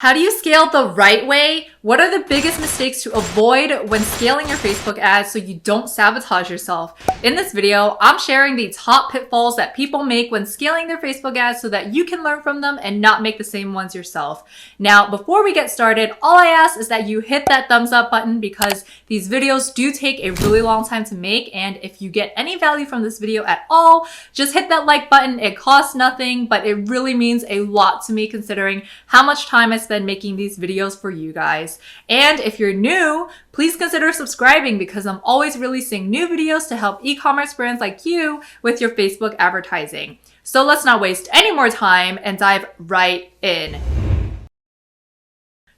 How do you scale the right way? What are the biggest mistakes to avoid when scaling your Facebook ads so you don't sabotage yourself? In this video, I'm sharing the top pitfalls that people make when scaling their Facebook ads so that you can learn from them and not make the same ones yourself. Now, before we get started, all I ask is that you hit that thumbs up button because these videos do take a really long time to make, and if you get any value from this video at all, just hit that like button. It costs nothing, but it really means a lot to me considering how much time I spend making these videos for you guys. And if you're new, please consider subscribing because I'm always releasing new videos to help e-commerce brands like you with your Facebook advertising. So let's not waste any more time and dive right in.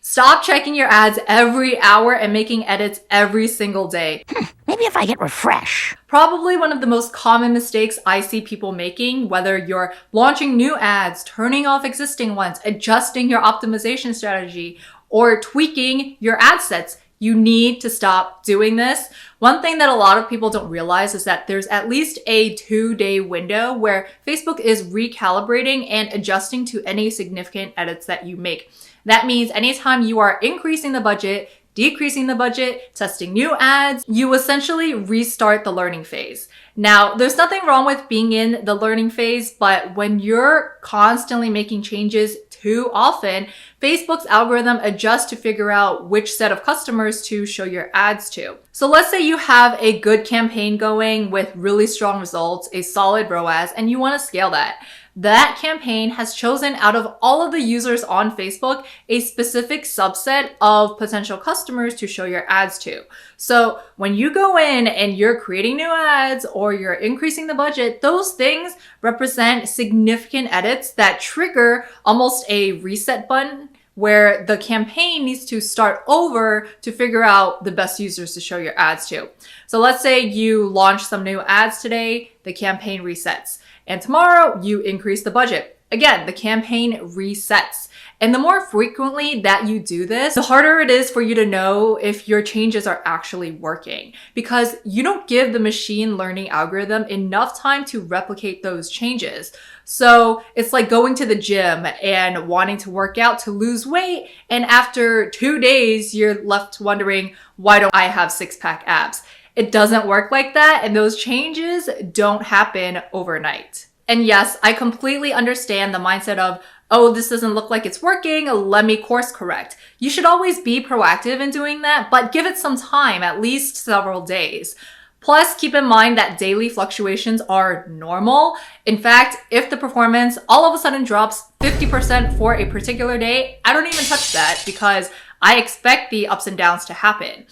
Stop checking your ads every hour and making edits every single day. Maybe if I hit refresh. Probably one of the most common mistakes I see people making, whether you're launching new ads, turning off existing ones, adjusting your optimization strategy, or tweaking your ad sets. You need to stop doing this. One thing that a lot of people don't realize is that there's at least a 2-day window where Facebook is recalibrating and adjusting to any significant edits that you make. That means anytime you are increasing the budget, decreasing the budget, testing new ads, you essentially restart the learning phase. Now, there's nothing wrong with being in the learning phase, but when you're constantly making changes too often, Facebook's algorithm adjusts to figure out which set of customers to show your ads to. So let's say you have a good campaign going with really strong results, a solid ROAS, and you want to scale that. That campaign has chosen out of all of the users on Facebook a specific subset of potential customers to show your ads to. So when you go in and you're creating new ads or you're increasing the budget, those things represent significant edits that trigger almost a reset button where the campaign needs to start over to figure out the best users to show your ads to. So let's say you launch some new ads today, the campaign resets. And tomorrow you increase the budget. Again, the campaign resets. And the more frequently that you do this, the harder it is for you to know if your changes are actually working because you don't give the machine learning algorithm enough time to replicate those changes. So it's like going to the gym and wanting to work out to lose weight. And after 2 days, you're left wondering, why don't I have six-pack abs? It doesn't work like that, and those changes don't happen overnight. And yes, I completely understand the mindset of, oh, this doesn't look like it's working, let me course correct. You should always be proactive in doing that, but give it some time, at least several days. Plus, keep in mind that daily fluctuations are normal. In fact, if the performance all of a sudden drops 50% for a particular day, I don't even touch that because I expect the ups and downs to happen.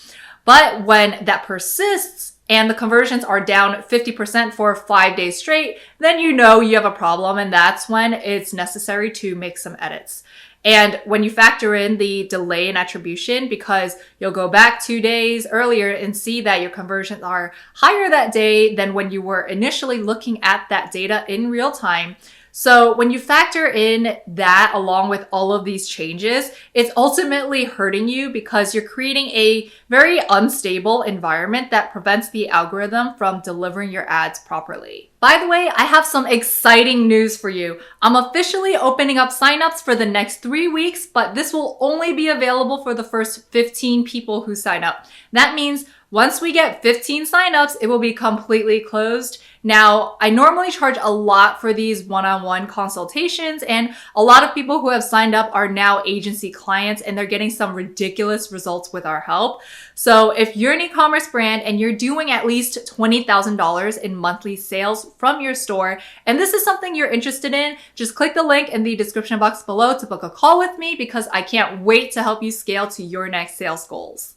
But when that persists and the conversions are down 50% for 5 days straight, then you know you have a problem, and that's when it's necessary to make some edits. And when you factor in the delay in attribution, because you'll go back 2 days earlier and see that your conversions are higher that day than when you were initially looking at that data in real time. So when you factor in that along with all of these changes, it's ultimately hurting you because you're creating a very unstable environment that prevents the algorithm from delivering your ads properly. By the way, I have some exciting news for you. I'm officially opening up signups for the next 3 weeks, but this will only be available for the first 15 people who sign up. That means once we get 15 signups, it will be completely closed. Now, I normally charge a lot for these one-on-one consultations, and a lot of people who have signed up are now agency clients and they're getting some ridiculous results with our help. So if you're an e-commerce brand and you're doing at least $20,000 in monthly sales from your store, and this is something you're interested in, just click the link in the description box below to book a call with me because I can't wait to help you scale to your next sales goals.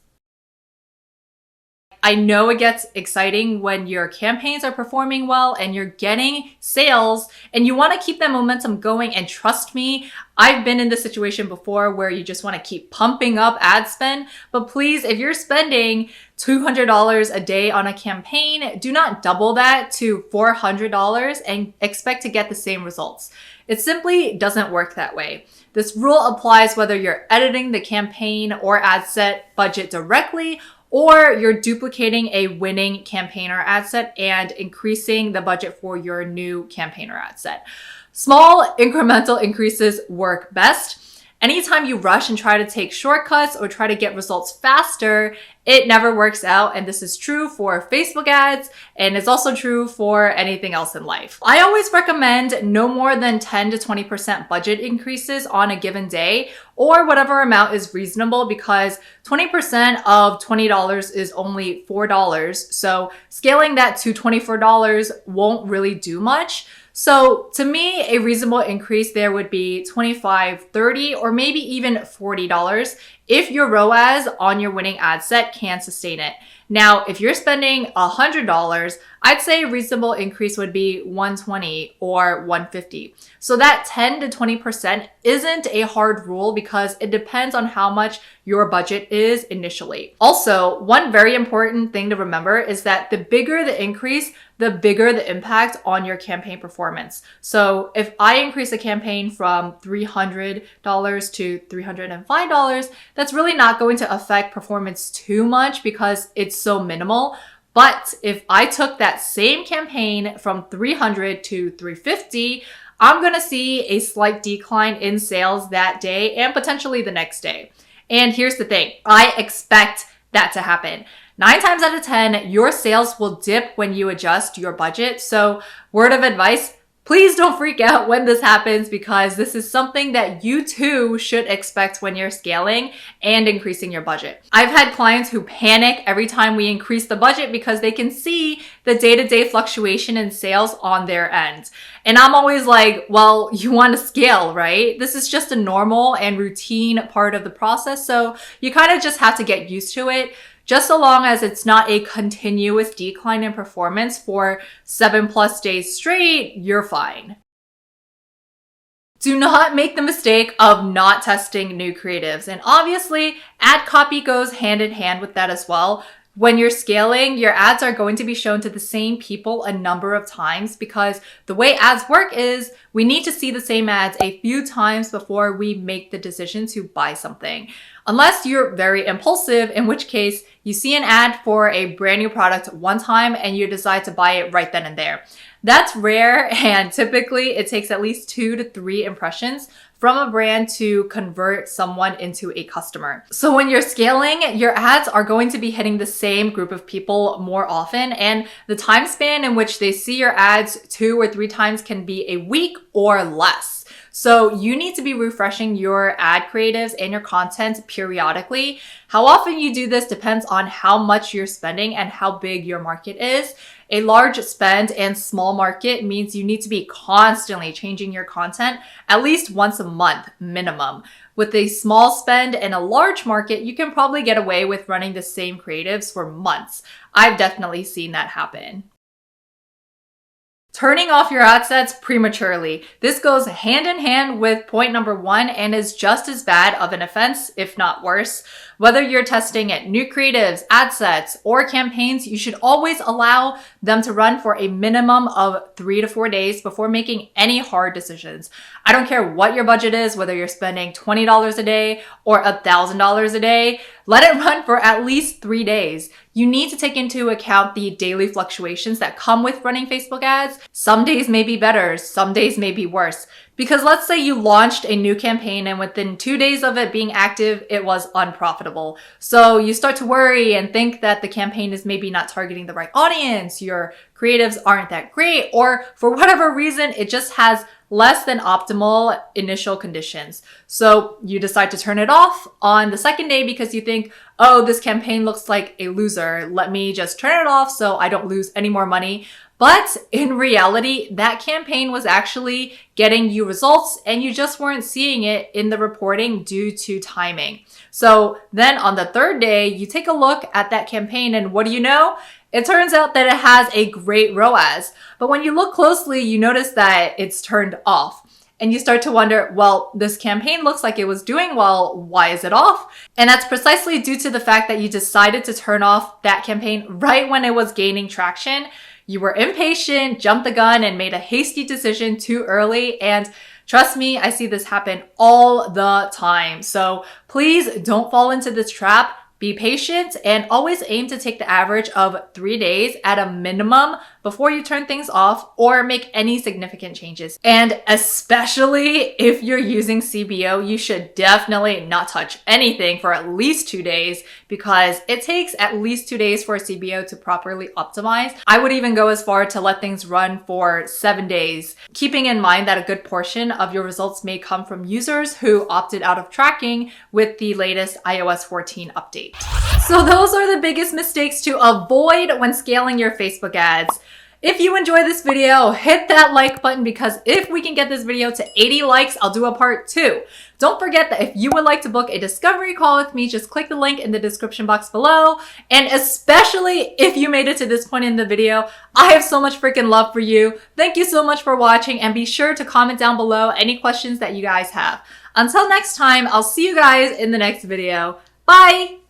I know it gets exciting when your campaigns are performing well and you're getting sales and you want to keep that momentum going. And trust me, I've been in this situation before where you just want to keep pumping up ad spend. But please, if you're spending $200 a day on a campaign, do not double that to $400 and expect to get the same results. It simply doesn't work that way. This rule applies whether you're editing the campaign or ad set budget directly or you're duplicating a winning campaign or ad set and increasing the budget for your new campaign or ad set. Small incremental increases work best. Anytime you rush and try to take shortcuts or try to get results faster, it never works out. And this is true for Facebook ads, and it's also true for anything else in life. I always recommend no more than 10 to 20% budget increases on a given day, or whatever amount is reasonable, because 20% of $20 is only $4. So scaling that to $24 won't really do much. So to me, a reasonable increase there would be $25, $30, or maybe even $40 if your ROAS on your winning ad set can sustain it. Now, if you're spending $100, I'd say a reasonable increase would be $120 or $150. So that 10 to 20% isn't a hard rule because it depends on how much your budget is initially. Also, one very important thing to remember is that the bigger the increase, the bigger the impact on your campaign performance. So if I increase a campaign from $300 to $305, that's really not going to affect performance too much because it's so minimal. But if I took that same campaign from $300 to $350, I'm going to see a slight decline in sales that day and potentially the next day. And here's the thing, I expect that to happen. 9 times out of 10, your sales will dip when you adjust your budget. So word of advice, please don't freak out when this happens, because this is something that you too should expect when you're scaling and increasing your budget. I've had clients who panic every time we increase the budget because they can see the day-to-day fluctuation in sales on their end. And I'm always like, well, you want to scale, right? This is just a normal and routine part of the process. So you kind of just have to get used to it. Just so long as it's not a continuous decline in performance for 7+ days straight, you're fine. Do not make the mistake of not testing new creatives. And obviously, ad copy goes hand in hand with that as well. When you're scaling, your ads are going to be shown to the same people a number of times, because the way ads work is we need to see the same ads a few times before we make the decision to buy something. Unless you're very impulsive, in which case you see an ad for a brand new product one time and you decide to buy it right then and there. That's rare, and typically it takes at least 2 to 3 impressions from a brand to convert someone into a customer. So when you're scaling, your ads are going to be hitting the same group of people more often, and the time span in which they see your ads 2 or 3 times can be a week or less. So you need to be refreshing your ad creatives and your content periodically. How often you do this depends on how much you're spending and how big your market is. A large spend and small market means you need to be constantly changing your content at least once a month minimum. With a small spend and a large market, you can probably get away with running the same creatives for months. I've definitely seen that happen. Turning off your ad sets prematurely. This goes hand in hand with point number 1 and is just as bad of an offense, if not worse. Whether you're testing at new creatives, ad sets, or campaigns, you should always allow them to run for a minimum of 3 to 4 days before making any hard decisions. I don't care what your budget is, whether you're spending $20 a day or $1,000 a day, let it run for at least 3 days. You need to take into account the daily fluctuations that come with running Facebook ads. Some days may be better, some days may be worse. Because let's say you launched a new campaign and within 2 days of it being active, it was unprofitable. So you start to worry and think that the campaign is maybe not targeting the right audience, your creatives aren't that great, or for whatever reason, it just has less than optimal initial conditions. So you decide to turn it off on the second day because you think, oh, this campaign looks like a loser. Let me just turn it off so I don't lose any more money. But in reality, that campaign was actually getting you results and you just weren't seeing it in the reporting due to timing. So then on the third day, you take a look at that campaign and what do you know? It turns out that it has a great ROAS. But when you look closely, you notice that it's turned off. And you start to wonder, well, this campaign looks like it was doing well. Why is it off? And that's precisely due to the fact that you decided to turn off that campaign right when it was gaining traction. You were impatient, jumped the gun, and made a hasty decision too early. And trust me, I see this happen all the time. So please don't fall into this trap. Be patient and always aim to take the average of 3 days at a minimum before you turn things off or make any significant changes. And especially if you're using CBO, you should definitely not touch anything for at least 2 days because it takes at least 2 days for CBO to properly optimize. I would even go as far to let things run for 7 days, keeping in mind that a good portion of your results may come from users who opted out of tracking with the latest iOS 14 update. So those are the biggest mistakes to avoid when scaling your Facebook ads. If you enjoyed this video, hit that like button because if we can get this video to 80 likes, I'll do a part 2. Don't forget that if you would like to book a discovery call with me, just click the link in the description box below. And especially if you made it to this point in the video, I have so much freaking love for you. Thank you so much for watching and be sure to comment down below any questions that you guys have. Until next time, I'll see you guys in the next video. Bye!